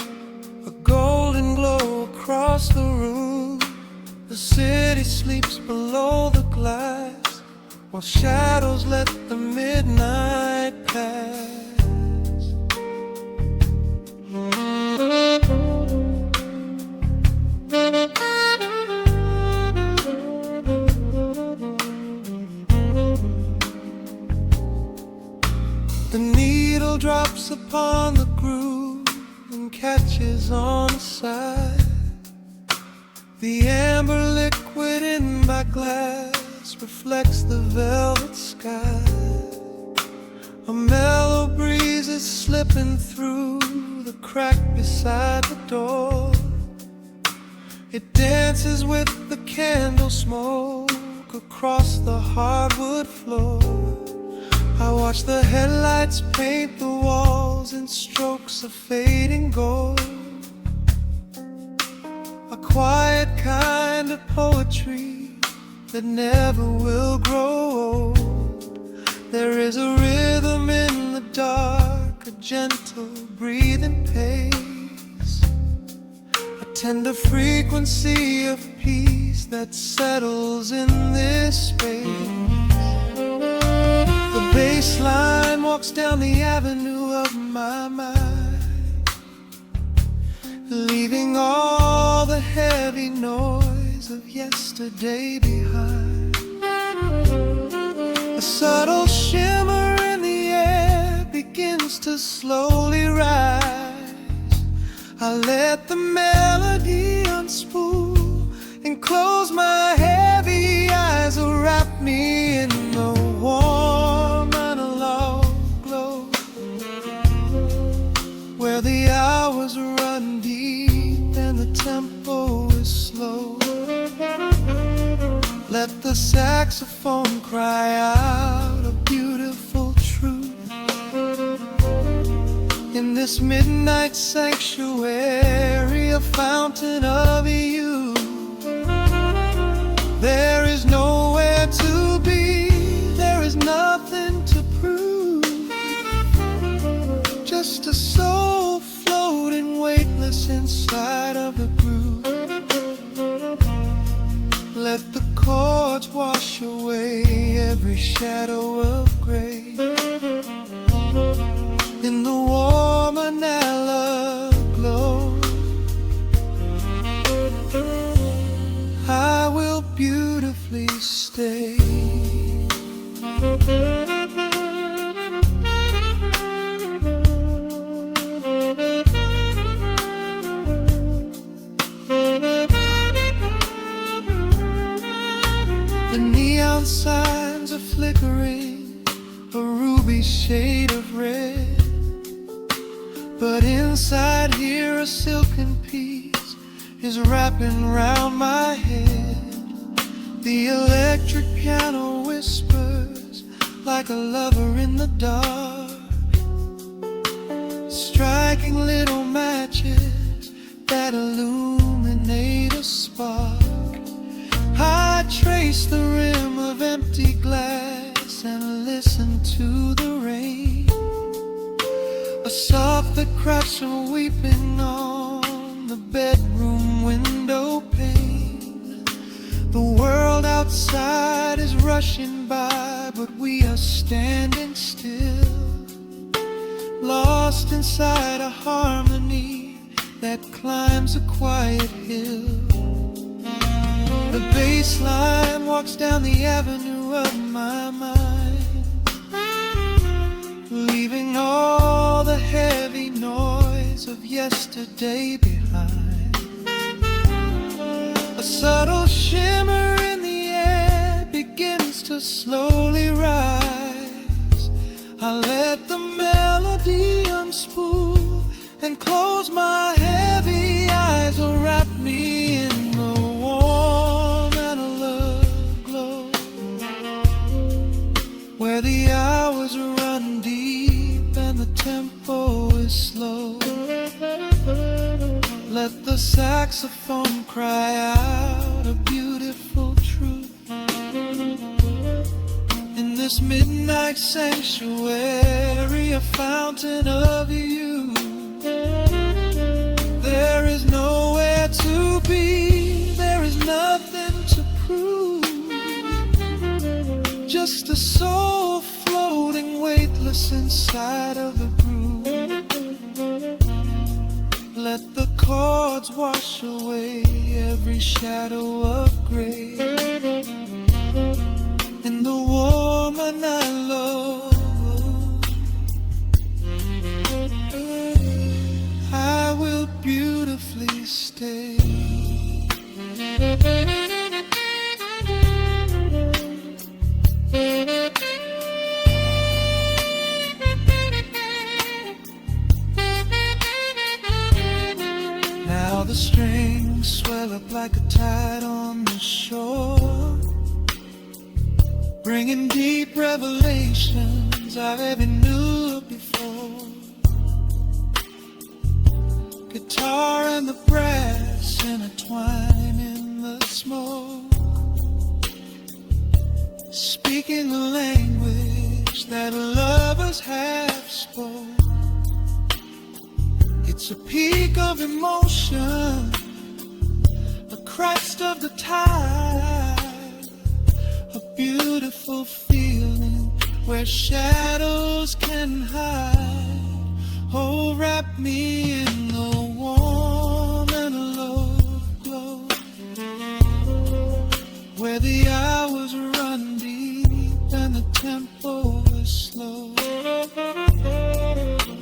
a golden glow across the room. The city sleeps below the glass, while shadows let the midnight pass. The needle drops upon the groove and catches on the side. The amber liquid in my glass reflects the velvet sky. A mellow breeze is slipping through the crack beside the door. It dances with the candle smoke across the hardwood floor. I watch the headlights paint the walls in strokes of fading gold. A quiet kind of poetry that never will grow old. There is a rhythm in the dark, a gentle breathing pace, a tender frequency of peace that settles in this space. The bassline walks down the avenue of my mind, leaving all the heavy noise of yesterday behind. A subtle shimmer in the air begins to slowly rise. I let the melody unspool and close my heavy eyes, wrap me in the warm analog glow, where the hours run deep and the tempo is slow. Let the saxophone cry out a beautiful truth in this midnight sanctuary, a fountain of youth. There is nowhere to be, there is nothing to prove, just a soul floating weightless inside of the groove. Let the chords wash away every shadow of gray. In the warm analog glow, I will beautifully stay. The neon signs are flickering, a ruby shade of red, but inside here a silken peace is wrapping round my head. The electric piano whispers like a lover in the dark, striking little matches that illuminate a spark. I trace the rim of empty glass and listen to the rain, a soft that cracks from weeping on the bedroom window pane. The world outside is rushing by, but we are standing still, lost inside a harmony that climbs a quiet hill. The bassline walks down the avenue of my mind, leaving all the heavy noise of yesterday behind. A subtle shimmer in the air begins to slowly rise. I let the melody unspool and close my heavy eyes, wrap me in the warm analog glow, where the hours run deep and the tempo is slow. Let the saxophone cry out a beautiful truth in this this midnight sanctuary, a fountain of you. There is nowhere to be, there is nothing to prove. Just a soul floating weightless inside of the groove. Let the chords wash away every shadow of gray. In the woman I love, I will beautifully stay. Now the strings swell up like a tide on the shore, bringing deep revelations I've ever knew before. Guitar and the brass intertwine in the smoke, speaking the language that lovers have spoke. It's a peak of emotion, a crest of the tide, a beautiful feeling where shadows can hide. Oh, wrap me in the warm and love glow, where the hours run deep and the tempo is slow.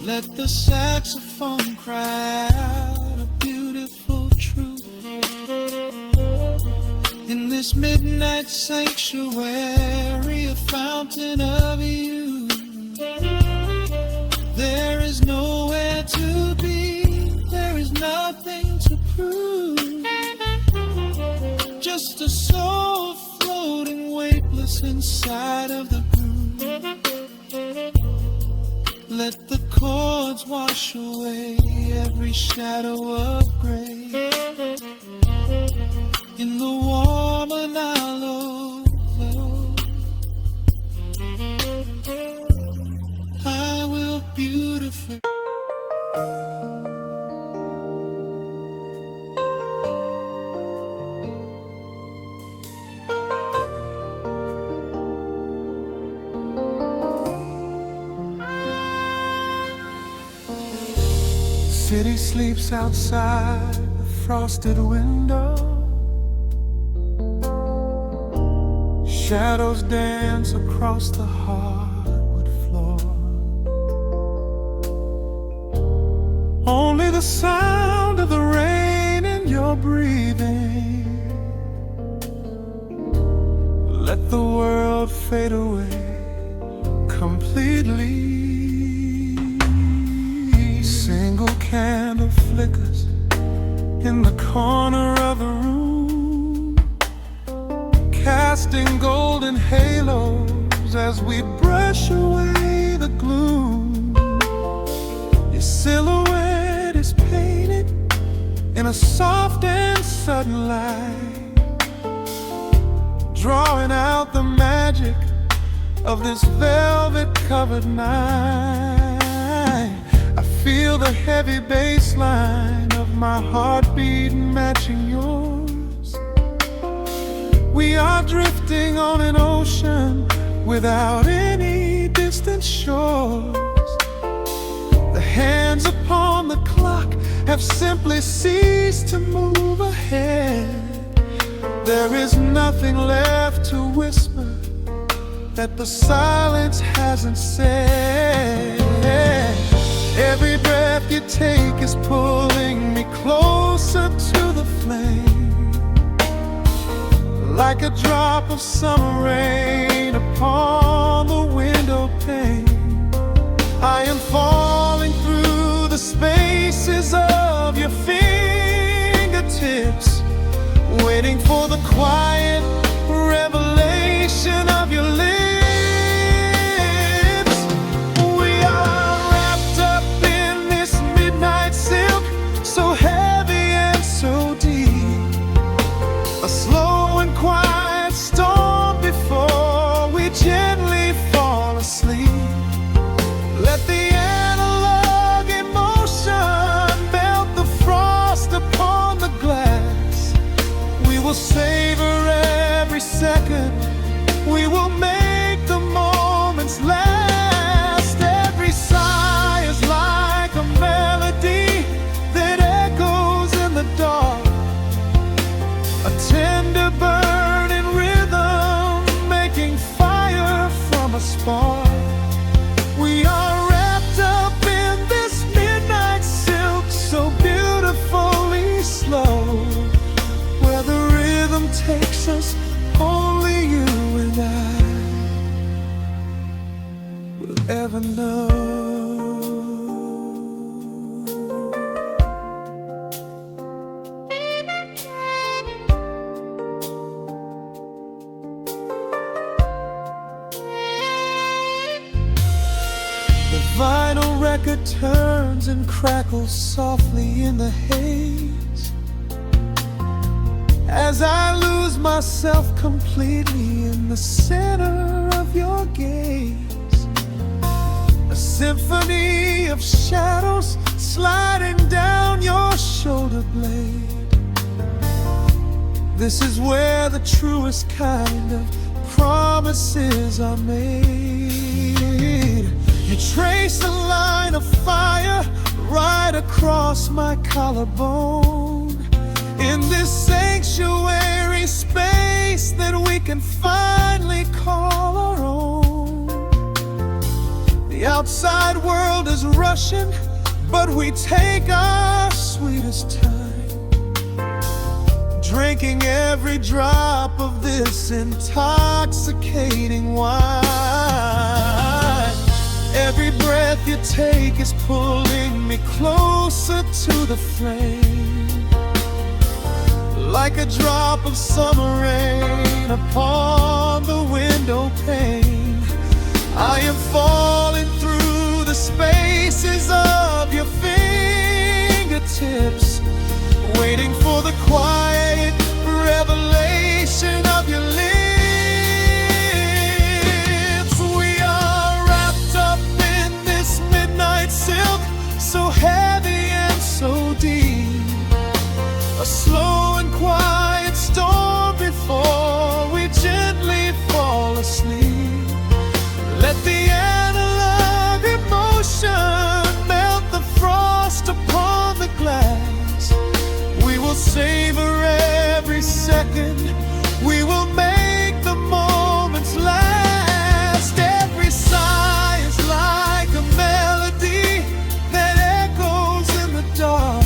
Let the saxophone cry out a beautiful truth. In this midnight sanctuary, a fountain of you. There is nowhere to be, there is nothing to prove. Just a soul floating weightless inside of the groove. Let the chords wash away every shadow of gray. In the warm and hollow glow, I will beautifully. City sleeps outside the frosted window. Shadows dance across the hardwood floor. Only the sound of the rain in your breathing. Let the world fade away completely. Single candle flickers in the corner of the room, casting golden halos as we brush away the gloom. Your silhouette is painted in a soft and sudden light, drawing out the magic of this velvet-covered night. I feel the heavy bass line of my heartbeat matching yours. We are drifting on an ocean without any distant shores. The hands upon the clock have simply ceased to move ahead. There is nothing left to whisper that the silence hasn't said. Every breath you take is pulling me closer to the flame, like a drop of summer rain upon the window pane. I am falling through the spaces of your fingertips, waiting for the quiet revelation of your lips. We are wrapped up in this midnight silk, so heavy and so deep. A slow and quiet storm before we gently ever know. The vinyl record turns and crackles softly in the haze as I lose myself completely in the center of your gaze. A symphony of shadows sliding down your shoulder blade. This is where the truest kind of promises are made. You trace a line of fire right across my collarbone, in this sanctuary space that we can finally call our own. The outside world is rushing, but we take our sweetest time, drinking every drop of this intoxicating wine. Every breath you take is pulling me closer to the flame, like a drop of summer rain upon the window pane. I am falling through the spaces of your fingertips, waiting for the quiet revelation of your lips. We are wrapped up in this midnight silk, so heavy and so deep, a slow and quiet storm before we gently fall asleep. Let the analog emotion melt the frost upon the glass. We will savor every second, we will make the moments last. Every sigh is like a melody that echoes in the dark,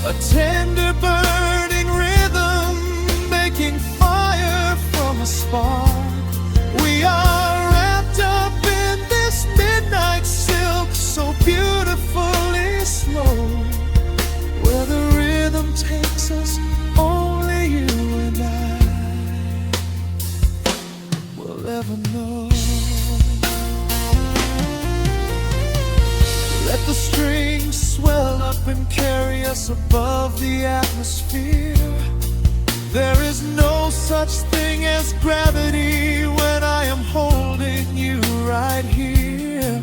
a tender burning rhythm making fire from a spark. We are wrapped up in this midnight silk, so beautifully slow, where the rhythm takes us, only you and I will ever know. Let the strings swell up and carry us above the atmosphere. There is no such thing as gravity when I am holding you right here.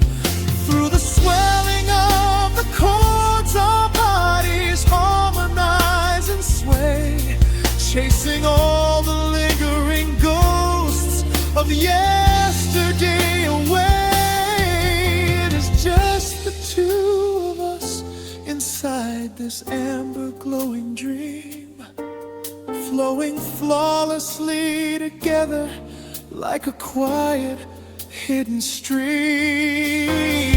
Through the swelling of the chords, our bodies harmonize and sway, chasing all the lingering ghosts of yesterday away. It is just the two of us inside this amber glowing dream, flowing flawlessly together like a quiet hidden stream.